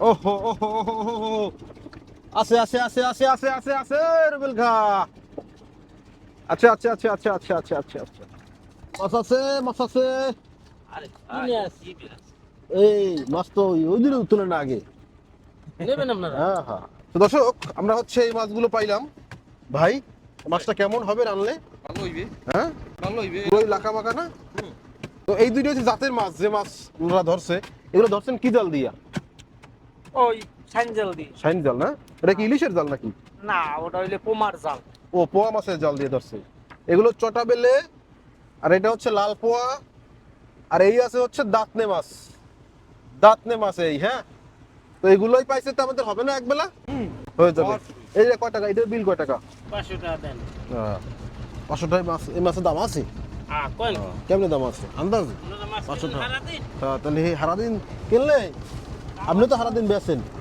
ওহো ওহো ওহো, আছে আছে আছে আছে আছে আছে আছে রুবেল খা। আচ্ছা আচ্ছা আচ্ছা আচ্ছা আচ্ছা আচ্ছা আচ্ছা আচ্ছা, মাছ আছে মাছ আছে। আরে এই মাছ তো ওই দিনে তুলে না আগে। নেবেন আপনারা? হ্যাঁ হ্যাঁ। তো দর্শক, আমরা হচ্ছে এই মাছগুলো পাইলাম। ভাই, মাছটা কেমন হবে রানলে? ভালো হইবে, হ্যাঁ, ভালো হইবে। পুরোই লাকা মাকা না? তো এই দুইটা হচ্ছে জাতের মাছ, যে মাছ ওনারা ধরছে, এগুলো ধরছেন কি জাল দিয়া? ওই সাইনজাল দি। শাইন জাল না? এটা কি ইলিশের জাল নাকি? না, ওটা হইলে পোমার জাল। ও, পোয়া মাছের জাল দিয়ে ধরছে। এগুলো চটা বেলে, আর এটা হচ্ছে লাল পোয়া, আর এই আছে হচ্ছে দাঁতনে মাছ। দাঁতনে মাছ এই, হ্যাঁ। তো এগুলোই পাইছে, তো আমাদের হবে না একবেলা? হয়ে যাবে। এই যে কয় টাকা, এটার বিল কয় টাকা? 500 টাকা দেন। 500 টাকা মাছ, এই মাছের দাম আছে? কোন কেমনে দাম আছে আন্দাজ? আপনারা মাছ 500 টাকা। সারা দিন? তাহলে এই হারাদিন কিনলে আপনি তো হারাদিন বেচেন।